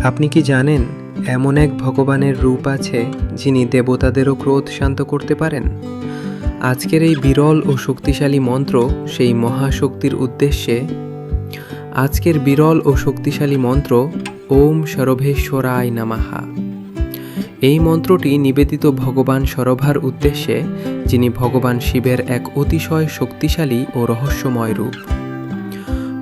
আপনি কি জানেন এমন এক ভগবানের রূপ আছে যিনি দেবতাদেরও ক্রোধ শান্ত করতে পারেন? আজকের এই বিরল ও শক্তিশালী মন্ত্র সেই মহাশক্তির উদ্দেশ্যে। ওম সরভেশ্বরায় নমঃ। এই মন্ত্রটি নিবেদিত ভগবান সরভার উদ্দেশ্যে, যিনি ভগবান শিবের এক অতিশয় শক্তিশালী ও রহস্যময় রূপ।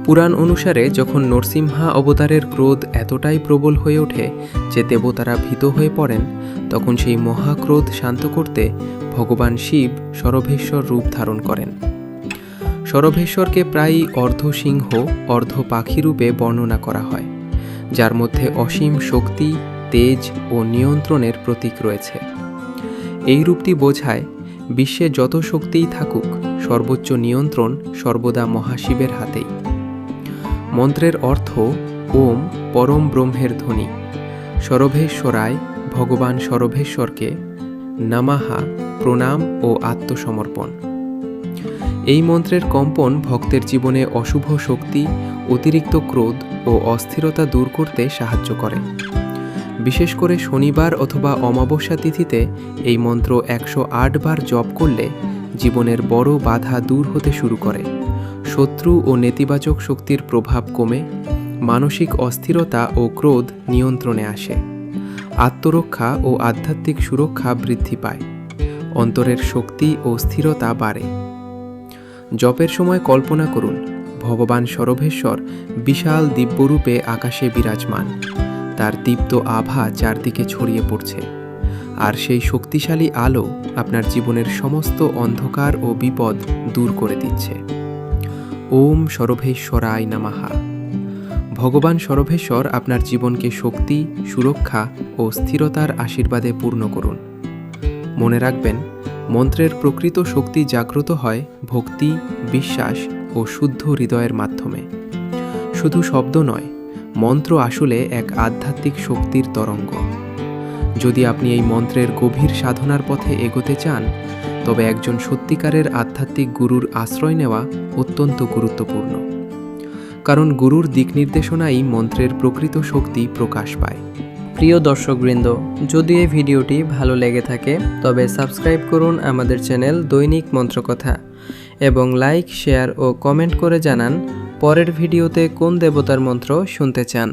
পুরাণ অনুসারে যখন নরসিংহা অবতারের ক্রোধ এতটাই প্রবল হয়ে ওঠে যে দেবতারা ভীত হয়ে পড়েন, তখন সেই মহাক্রোধ শান্ত করতে ভগবান শিব সরভেশ্বর রূপ ধারণ করেন। সরভেশ্বরকে প্রায়ই অর্ধ সিংহ অর্ধ পাখি রূপে বর্ণনা করা হয়, যার মধ্যে অসীম শক্তি, তেজ ও নিয়ন্ত্রণের প্রতীক রয়েছে। এই রূপটি বোঝায় বিশ্বে যত শক্তিই থাকুক, সর্বোচ্চ নিয়ন্ত্রণ সর্বদা মহাশিবের হাতেই। মন্ত্রের অর্থ ওম পরম ব্রহ্মের ধ্বনি, সরভেশ্বরায় ভগবান সরভেশ্বরকে নমঃ প্রণাম ও আত্মসমর্পণ। এই মন্ত্রের কম্পন ভক্তের জীবনে অশুভ শক্তি, অতিরিক্ত ক্রোধ ও অস্থিরতা দূর করতে সাহায্য করে। বিশেষ করে শনিবার অথবা অমাবস্যা তিথিতে এই মন্ত্র 108 বার জপ করলে জীবনের বড় বাধা দূর হতে শুরু করে, শত্রু ও নেতিবাচক শক্তির প্রভাব কমে, মানসিক অস্থিরতা ও ক্রোধ নিয়ন্ত্রণে আসে, আত্মরক্ষা ও আধ্যাত্মিক সুরক্ষা বৃদ্ধি পায়, অন্তরের শক্তি ও স্থিরতা বাড়ে। জপের সময় কল্পনা করুন ভগবান সরভেশ্বর বিশাল দিব্যরূপে আকাশে বিরাজমান, তার দীপ্ত আভা চারদিকে ছড়িয়ে পড়ছে, আর সেই শক্তিশালী আলো আপনার জীবনের সমস্ত অন্ধকার ও বিপদ দূর করে দিচ্ছে। ওম সরভেশ্বরায় নমঃ। ভগবান সরভেশ্বর আপনার জীবনকে শক্তি, সুরক্ষা ও স্থিরতার আশীর্বাদে পূর্ণ করুন। মনে রাখবেন, মন্ত্রের প্রকৃত শক্তি জাগ্রত হয় ভক্তি, বিশ্বাস ও শুদ্ধ হৃদয়ের মাধ্যমে। শুধু শব্দ নয়, মন্ত্র আসলে এক আধ্যাত্মিক শক্তির তরঙ্গ। যদি আপনি এই মন্ত্রের গভীর সাধনার পথে এগোতে চান, তবে একজন সত্যিকারের আধ্যাত্মিক গুরুর আশ্রয় নেওয়া অত্যন্ত গুরুত্বপূর্ণ, কারণ গুরুর দিক নির্দেশনাই মন্ত্রের প্রকৃত শক্তি প্রকাশ পায়। প্রিয় দর্শকবৃন্দ, যদি এই ভিডিওটি ভালো লেগে থাকে তবে সাবস্ক্রাইব করুন আমাদের চ্যানেল দৈনিক মন্ত্রকথা এবং লাইক, শেয়ার ও কমেন্ট করে জানান পরের ভিডিওতে কোন দেবতার মন্ত্র শুনতে চান।